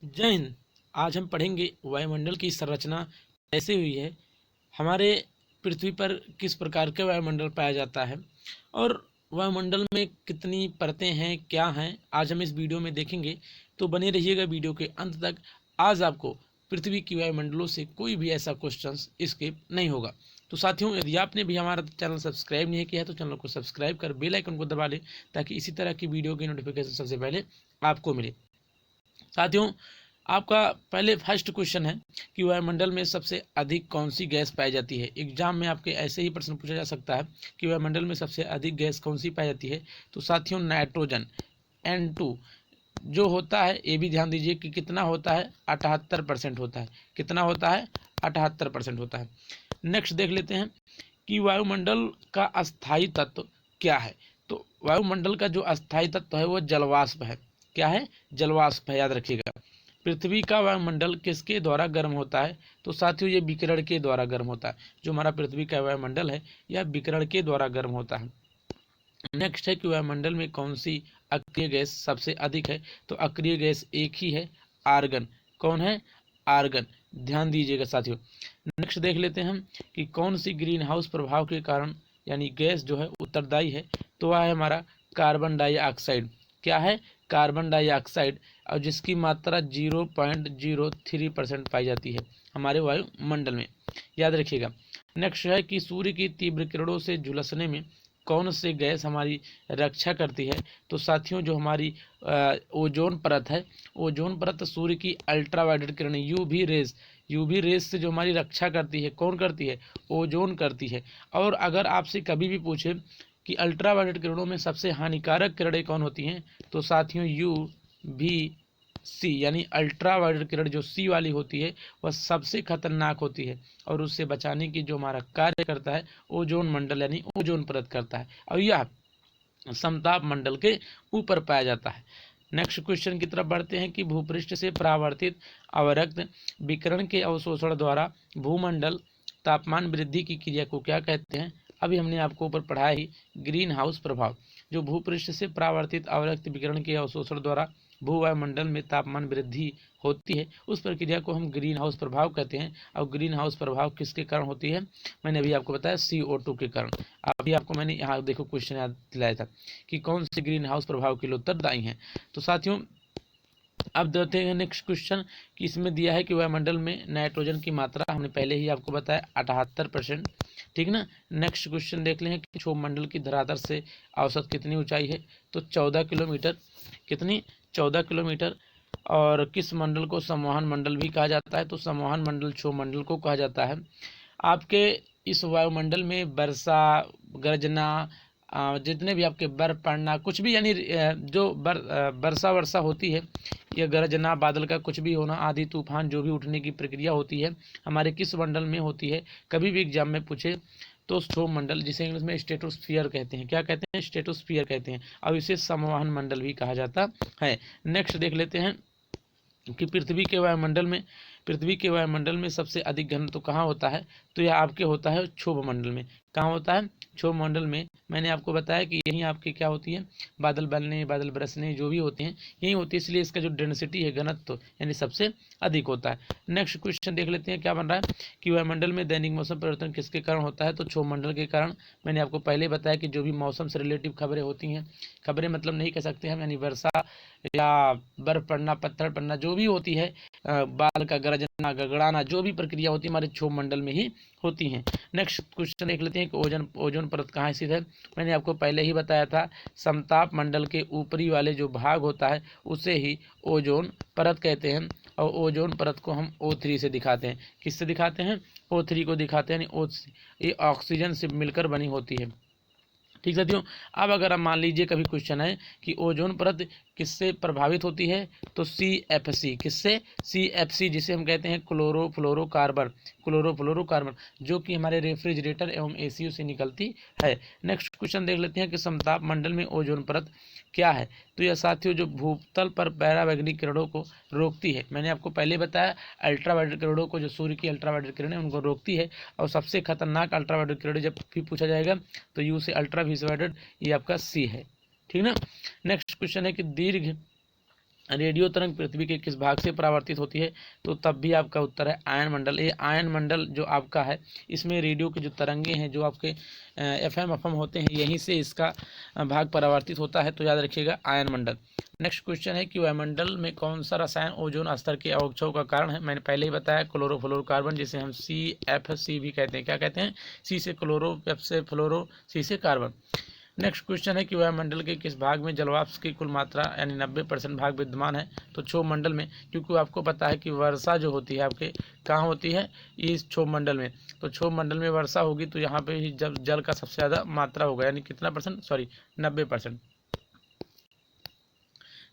जय हिंद। आज हम पढ़ेंगे वायुमंडल की संरचना कैसे हुई है, हमारे पृथ्वी पर किस प्रकार के वायुमंडल पाया जाता है और वायुमंडल में कितनी परतें हैं, क्या हैं, आज हम इस वीडियो में देखेंगे। तो बने रहिएगा वीडियो के अंत तक। आज आपको पृथ्वी की वायुमंडलों से कोई भी ऐसा क्वेश्चन स्किप नहीं होगा। तो साथियों, यदि आपने भी हमारा चैनल सब्सक्राइब नहीं किया है तो चैनल को सब्सक्राइब कर बेल आइकन को दबा लें, ताकि इसी तरह की वीडियो की नोटिफिकेशन सबसे पहले आपको मिले। साथियों, आपका पहले फर्स्ट क्वेश्चन है कि वायुमंडल में सबसे अधिक कौन सी गैस पाई जाती है। एग्जाम में आपके ऐसे ही प्रश्न पूछा जा सकता है कि वायुमंडल में सबसे अधिक गैस कौन सी पाई जाती है। तो साथियों, नाइट्रोजन N2 जो होता है, ये भी ध्यान दीजिए कि कितना होता है, 78% होता है। कितना होता है, 78% होता है। नेक्स्ट देख लेते हैं कि वायुमंडल का अस्थायी तत्व क्या है। तो वायुमंडल का जो अस्थायी तत्व है वो जलवाष्प है। क्या है, जलवाष्प है, याद रखिएगा। पृथ्वी का वायुमंडल किसके द्वारा गर्म होता है। तो साथियों, ये विकिरण के द्वारा गर्म होता है। जो हमारा पृथ्वी का वायुमंडल है यह विकिरण के द्वारा गर्म होता है। नेक्स्ट है कि वायुमंडल में कौन सी अक्रिय गैस सबसे अधिक है। तो अक्रिय गैस एक ही है, आर्गन। कौन है, आर्गन। ध्यान दीजिएगा साथियों। नेक्स्ट देख लेते हैं हम कि कौन सी ग्रीन हाउस प्रभाव के कारण यानी गैस जो है उत्तरदायी है। तो वह है हमारा कार्बन डाइऑक्साइड। क्या है, कार्बन डाइऑक्साइड, और जिसकी मात्रा 0.03% पाई जाती है हमारे वायुमंडल में, याद रखिएगा। नेक्स्ट है कि सूर्य की तीव्र किरणों से झुलसने में कौन से गैस हमारी रक्षा करती है। तो साथियों, जो हमारी ओजोन परत है, ओजोन परत सूर्य की अल्ट्रावायलेट किरणें यूवी रेस से जो हमारी रक्षा करती है, कौन करती है, ओजोन करती है। और अगर आपसे कभी भी पूछे कि अल्ट्रावायलेट किरणों में सबसे हानिकारक किरणें कौन होती हैं, तो साथियों UVC यानी अल्ट्रावायलेट किरण जो सी वाली होती है वह सबसे खतरनाक होती है, और उससे बचाने की जो हमारा कार्य करता है ओजोन मंडल यानी ओजोन परत करता है, और यह समताप मंडल के ऊपर पाया जाता है। नेक्स्ट क्वेश्चन की तरफ बढ़ते हैं कि भूपृष्ठ से परावर्तित अवरक्त विकिरण के अवशोषण द्वारा भूमंडल तापमान वृद्धि की क्रिया को क्या कहते हैं। अभी हमने आपको ऊपर पढ़ाया ही, ग्रीन हाउस प्रभाव। जो भूपृष्ठ से परावर्तित अवरक्त विकिरण के अवशोषण द्वारा भूवायुमंडल में तापमान वृद्धि होती है, उस प्रक्रिया को हम ग्रीन हाउस प्रभाव कहते हैं। और ग्रीन हाउस प्रभाव किसके कारण होती है, मैंने अभी आपको बताया CO2 के कारण। अभी आपको मैंने यहाँ देखो क्वेश्चन याद दिलाया था कि कौन से ग्रीन हाउस प्रभाव के लिए उत्तरदायी हैं। तो साथियों, अब देखते हैं नेक्स्ट क्वेश्चन कि इसमें दिया है कि वायुमंडल में नाइट्रोजन की मात्रा, हमने पहले ही आपको बताया 78%, ठीक ना। नेक्स्ट क्वेश्चन देख लें कि क्षोभमंडल की धरातल से औसत कितनी ऊंचाई है। तो 14 किलोमीटर। कितनी, 14 किलोमीटर। और किस मंडल को संवहन मंडल भी कहा जाता है। तो संवहन मंडल क्षोभमंडल को कहा जाता है। आपके इस वायुमंडल में वर्षा, गर्जना, जितने भी आपके बर्फ पड़ना, कुछ भी यानी जो वर्षा होती है, या गर्जना, बादल का कुछ भी होना, आधी तूफान जो भी उठने की प्रक्रिया होती है, हमारे किस मंडल में होती है। कभी भी एग्जाम में पूछे तो क्षोभ मंडल, जिसे इंग्लिश में स्ट्रेटोस्फियर कहते हैं। क्या कहते हैं, स्ट्रेटोस्फियर कहते हैं। और इसे संवहन मंडल भी कहा जाता है। नेक्स्ट देख लेते हैं कि पृथ्वी के वायुमंडल में सबसे अधिक घनत्व कहाँ होता है। तो यह आपके होता है क्षोभ मंडल में। कहाँ होता है, क्षोभ मंडल में। मैंने आपको बताया कि यही आपके क्या होती है, बादल बनने, बादल बरसने जो भी होते हैं यही होती है, इसलिए इसका जो डेंसिटी है, घनत्व यानी सबसे अधिक होता है। नेक्स्ट क्वेश्चन देख लेते हैं क्या बन रहा है कि वायुमंडल में दैनिक मौसम परिवर्तन किसके कारण होता है। तो क्षोभ मंडल के कारण। मैंने आपको पहले बताया कि जो भी मौसम से रिलेटिव खबरें होती हैं, खबरें मतलब नहीं कह सकते हम, यानी वर्षा या बर्फ पड़ना, पत्थर पड़ना जो भी होती है, बाल का गरजना, गड़गड़ाना, जो भी प्रक्रिया होती है हमारे क्षोभ मंडल में ही होती हैं। नेक्स्ट क्वेश्चन देख लेते हैं कि ओजोन परत कहाँ स्थित है। मैंने आपको पहले ही बताया था, समताप मंडल के ऊपरी वाले जो भाग होता है उसे ही ओजोन परत कहते हैं। और ओजोन परत को हम O3 से दिखाते हैं। किससे दिखाते हैं, O3 को दिखाते हैं, यानी ये ऑक्सीजन से मिलकर बनी होती है। ठीक साथियों, अब अगर आप मान लीजिए कभी क्वेश्चन है कि ओजोन परत किससे प्रभावित होती है, तो CFC। किससे, CFC, जिसे हम कहते हैं क्लोरोफ्लोरोकार्बन, जो कि हमारे रेफ्रिजरेटर एवं ACU से निकलती है। नेक्स्ट क्वेश्चन देख लेते हैं कि समताप मंडल में ओजोन परत क्या है। तो यह साथियों जो भूतल पर पराबैंगनी किरणों को रोकती है। मैंने आपको पहले बताया, अल्ट्रावायलेट किरणों को, जो सूर्य की अल्ट्रावायलेट किरणें उनको रोकती है। और सबसे खतरनाक अल्ट्रावायलेट किरणें जब भी पूछा जाएगा तो यू से अल्ट्रा विजवाइडेड, ये आपका C है, ठीक ना। नेक्स्ट क्वेश्चन है कि दीर्घ रेडियो तरंग पृथ्वी के किस भाग से परावर्तित होती है, तो तब भी आपका उत्तर है आयन मंडल। ये आयन मंडल जो आपका है, इसमें रेडियो के जो तरंगे हैं, जो आपके एफएम एफएम होते हैं, यहीं से इसका भाग परावर्तित होता है, तो याद रखिएगा आयन मंडल। नेक्स्ट क्वेश्चन है कि वायुमंडल में कौन सा रसायन ओजोन स्तर के अवक्षय का कारण है। मैंने पहले ही बताया क्लोरोफ्लोरोकार्बन, जिसे हम CFC भी कहते हैं। क्या कहते हैं? C से क्लोरो, F से फ्लोरो, C से कार्बन। नेक्स्ट क्वेश्चन है कि वायुमंडल के किस भाग में जलवाष्प की कुल मात्रा यानी 90% भाग विद्यमान है, तो क्षोभ मंडल में। क्योंकि आपको पता है कि वर्षा जो होती है आपके कहाँ होती है, इस क्षोभ मंडल में। तो क्षोभ मंडल में वर्षा होगी तो यहाँ पे ही जब जल का सबसे ज़्यादा मात्रा होगा, यानी कितना परसेंट, सॉरी 90%।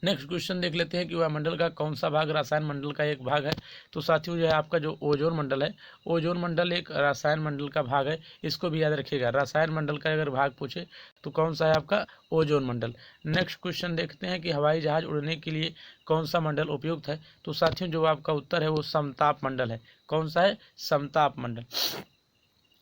नेक्स्ट क्वेश्चन देख लेते हैं कि वायुमंडल का कौन सा भाग रसायन मंडल का एक भाग है। तो साथियों जो है आपका जो ओजोन मंडल है, ओजोन मंडल एक रसायन मंडल का भाग है। इसको भी याद रखिएगा, रसायन मंडल का अगर भाग पूछे तो कौन सा है आपका ओजोन मंडल। नेक्स्ट क्वेश्चन देखते हैं कि हवाई जहाज उड़ने के लिए कौन सा मंडल उपयुक्त है। तो साथियों जो आपका उत्तर है वो समताप मंडल है। कौन सा है? समताप मंडल,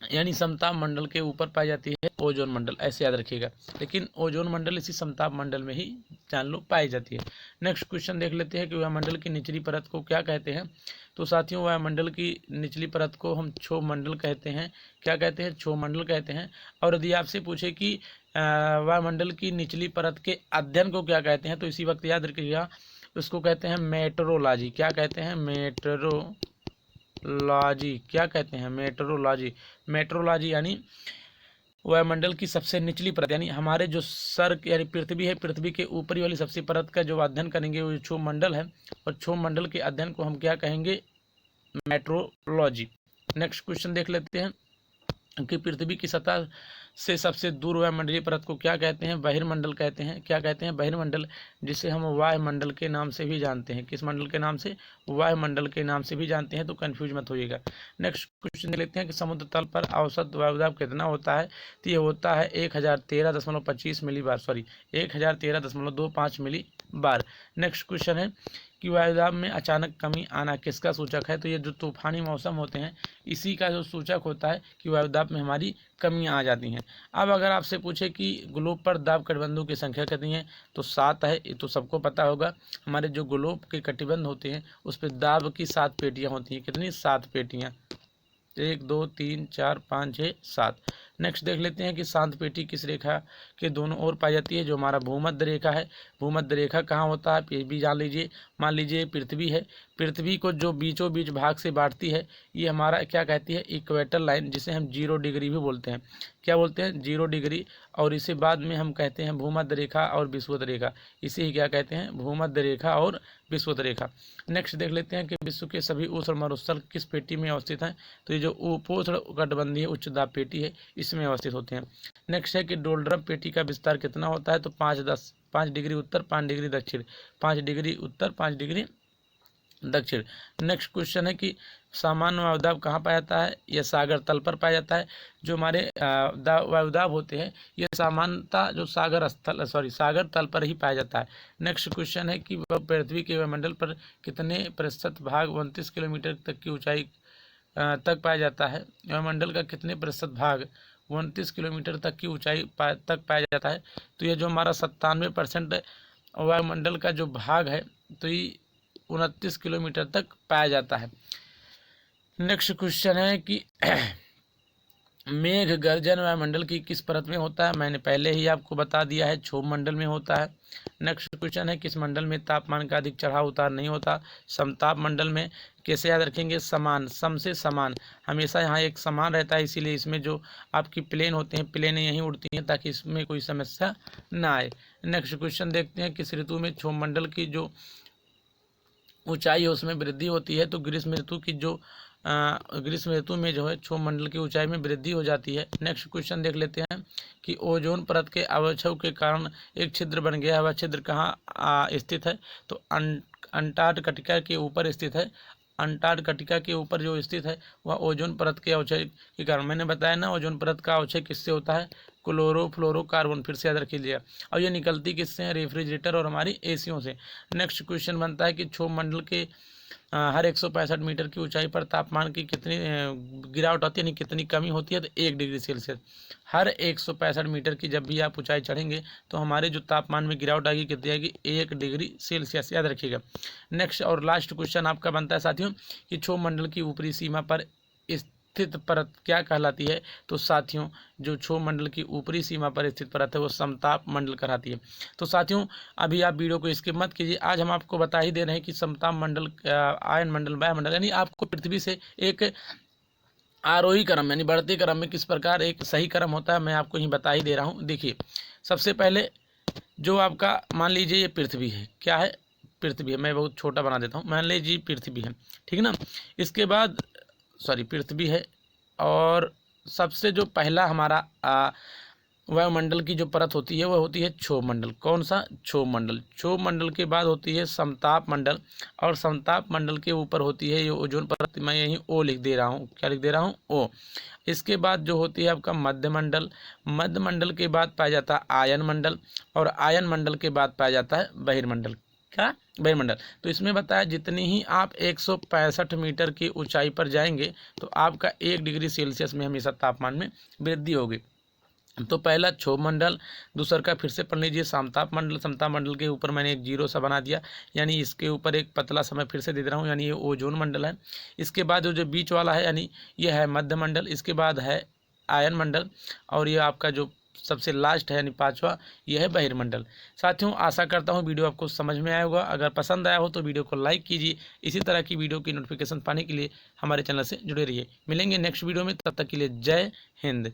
यानी समताप मंडल के ऊपर पाई जाती है ओजोन मंडल, ऐसे याद रखिएगा। लेकिन ओजोन मंडल इसी समताप मंडल में ही जान लो पाई जाती है। नेक्स्ट क्वेश्चन देख लेते हैं कि वायुमंडल की निचली परत को क्या कहते हैं। तो साथियों वायुमंडल की निचली परत को हम क्षोभ मंडल कहते हैं। क्या कहते हैं? क्षोभ मंडल कहते हैं। और यदि आपसे पूछे कि वायुमंडल की निचली परत के अध्ययन को क्या कहते हैं, तो इसी वक्त याद रखिएगा, उसको कहते हैं मेट्रोलॉजी। क्या कहते हैं? मेट्रोलॉजी। क्या कहते हैं? मेट्रोलॉजी। मेट्रोलॉजी यानी वायुमंडल की सबसे निचली परत, यानी हमारे जो सर यानी पृथ्वी है, पृथ्वी के ऊपरी वाली सबसे परत का जो अध्ययन करेंगे वो क्षोभ मंडल है। और क्षोभ मंडल के अध्ययन को हम क्या कहेंगे? मेट्रोलॉजी। नेक्स्ट क्वेश्चन देख लेते हैं कि पृथ्वी की सतह से सबसे दूर वायुमंडलीय परत को क्या कहते हैं? बहिर्मंडल कहते हैं। क्या कहते हैं? बहिर्मंडल, जिसे हम वायुमंडल के नाम से भी जानते हैं। किस मंडल के नाम से? वायुमंडल के नाम से भी जानते हैं, तो कंफ्यूज मत होइएगा। नेक्स्ट क्वेश्चन लेते हैं कि समुद्र तल पर औसत वायुदाब कितना होता है। तो ये होता है 1013.25 मिली बार, सॉरी 1013.25 मिली बार। नेक्स्ट क्वेश्चन है कि वायुदाब में अचानक कमी आना किसका सूचक है। तो ये जो तूफानी मौसम होते हैं, इसी का जो सूचक होता है कि वायुदाब में हमारी कमियां आ जाती हैं। अब अगर आपसे पूछे कि ग्लोब पर दाब कटिबंधों की संख्या कितनी है, तो 7 है। ये तो सबको पता होगा। हमारे जो ग्लोब के कटिबंध होते हैं उस पर दाब की 7 पेटियां होती हैं। कितनी? 7 पेटियां। 1 2 3 4 5 6 7। नेक्स्ट देख लेते हैं कि शांत पेटी किस रेखा के दोनों ओर पाई जाती है। जो हमारा भूमध्य रेखा है। भूमध्य रेखा कहाँ होता है, ये भी जान लीजिए। मान लीजिए पृथ्वी है, पृथ्वी को जो बीचों बीच भाग से बांटती है, ये हमारा क्या कहती है? इक्वेटर लाइन, जिसे हम 0 डिग्री भी बोलते हैं। क्या बोलते हैं? 0 डिग्री। और इसे बाद में हम कहते हैं भूमध्य रेखा और विषुवत रेखा। इसे ही क्या कहते हैं? भूमध्य रेखा और विषुवत रेखा। नेक्स्ट देख लेते हैं कि विश्व के सभी उष्ण मरुस्थल किस पेटी में अवस्थित हैं। तो ये जो उपोष्ण कटिबंधीय उच्च दाब पेटी है, इसमें अवस्थित होते हैं। नेक्स्ट है कि डोलड्रम पेटी का विस्तार कितना होता है। तो 5 डिग्री उत्तर, 5 डिग्री दक्षिण, 5 डिग्री उत्तर, 5 डिग्री दक्षिण। नेक्स्ट क्वेश्चन है कि सामान्य वायुदाब कहाँ पाया जाता है। यह सागर तल पर पाया जाता है। जो हमारे वायुदाब होते हैं, ये सामान्यतः जो सागर तल पर ही पाया जाता है। नेक्स्ट क्वेश्चन है कि पृथ्वी के वायुमंडल पर कितने प्रतिशत भाग 29 किलोमीटर तक की ऊंचाई तक पाया जाता है। वायुमंडल का कितने प्रतिशत भाग 29 किलोमीटर तक की ऊंचाई तक पाया जाता है। तो ये जो हमारा 97% वायुमंडल का जो भाग है, तो ये 29 किलोमीटर तक पाया जाता है। नेक्स्ट क्वेश्चन है कि मेघ गर्जन वायुमंडल की किस परत में होता है। मैंने पहले ही आपको बता दिया है, क्षोभ मंडल में होता है। नेक्स्ट क्वेश्चन है किस मंडल में तापमान का अधिक चढ़ाव उतार नहीं होता। समताप मंडल में। कैसे याद रखेंगे? समान, सम से समान, हमेशा यहाँ एक समान रहता है, इसीलिए इसमें जो आपकी प्लेन होते हैं, प्लेनें यहीं उड़ती हैं ताकि इसमें कोई समस्या ना आए। नेक्स्ट क्वेश्चन देखते हैं किस ऋतु में क्षोभ मंडल की जो ऊंचाई है उसमें वृद्धि होती है। तो ग्रीष्म ऋतु में जो है क्षोभ मंडल की ऊंचाई में वृद्धि हो जाती है। नेक्स्ट क्वेश्चन देख लेते हैं कि ओजोन परत के अवक्षय के कारण एक छिद्र बन गया। वह छिद्र कहाँ स्थित है। तो अंटार्कटिका के ऊपर स्थित है। अंटार्कटिका के ऊपर जो स्थित है वह ओजोन परत के अवक्षय के कारण, मैंने बताया ना ओजोन परत का अवक्षय किससे होता है, क्लोरोफ्लोरोकार्बन, फिर से याद रख लीजिएगा। और ये निकलती किससे है, रेफ्रिजरेटर और हमारी एसियों से। नेक्स्ट क्वेश्चन बनता है कि क्षोभ मंडल के हर 165 मीटर की ऊंचाई पर तापमान की कितनी गिरावट होती है, यानी कितनी कमी होती है, तो 1 डिग्री सेल्सियस। हर 165 मीटर की जब भी आप ऊंचाई चढ़ेंगे तो हमारे जो तापमान में गिरावट आएगी कितनी आएगी, 1 डिग्री सेल्सियस, याद रखिएगा। नेक्स्ट और लास्ट क्वेश्चन आपका बनता है साथियों कि क्षोभ मंडल की ऊपरी सीमा पर स्थित परत क्या कहलाती है, तो साथियों जो क्षोभ मंडल की ऊपरी सीमा पर स्थित परत है वो समताप मंडल कहलाती है। तो साथियों अभी आप वीडियो को स्किप मत कीजिए, आज हम आपको बता ही दे रहे हैं कि समताप मंडल, आयन मंडल, वायुमंडल, यानी आपको पृथ्वी से एक आरोही क्रम यानी बढ़ते क्रम में किस प्रकार एक सही क्रम होता है मैं आपको ही बता ही दे रहा हूँ। देखिए सबसे पहले जो आपका मान लीजिए ये पृथ्वी है, क्या है, पृथ्वी है, मैं बहुत छोटा बना देता हूँ, मान लीजिए पृथ्वी है, ठीक ना। इसके बाद पृथ्वी है और सबसे जो पहला हमारा वायुमंडल की जो परत होती है वह होती है क्षोभ मंडल। कौन सा, क्षोभ मंडल। क्षोभ मंडल के बाद होती है समताप मंडल और समताप मंडल के ऊपर होती है ये ओजोन परत, मैं यहीं ओ लिख दे रहा हूँ, क्या लिख दे रहा हूँ, ओ। इसके बाद जो होती है आपका मध्य मंडल, मध्य मंडल के बाद पाया जाता है आयन मंडल और आयन मंडल के बाद पाया जाता है बहिर्मंडल। क्या, बहिर्मंडल। तो इसमें बताया जितनी ही आप 165 मीटर की ऊंचाई पर जाएंगे तो आपका 1 डिग्री सेल्सियस में हमेशा तापमान में वृद्धि होगी। तो पहला क्षोभ मंडल, दूसरा का फिर से पढ़ लीजिए समताप मंडल, समताप मंडल के ऊपर मैंने एक जीरो सा बना दिया, यानी इसके ऊपर एक पतला सा मैं फिर से दे रहा हूँ, यानी ये ओजोन मंडल है। इसके बाद जो बीच वाला है यानी ये है मध्य मंडल, इसके बाद है आयन मंडल और ये आपका जो सबसे लास्ट है यानी पांचवा यह है बहिर्मंडल। साथियों आशा करता हूँ वीडियो आपको समझ में आया होगा, अगर पसंद आया हो तो वीडियो को लाइक कीजिए। इसी तरह की वीडियो की नोटिफिकेशन पाने के लिए हमारे चैनल से जुड़े रहिए। मिलेंगे नेक्स्ट वीडियो में, तब तक के लिए जय हिंद।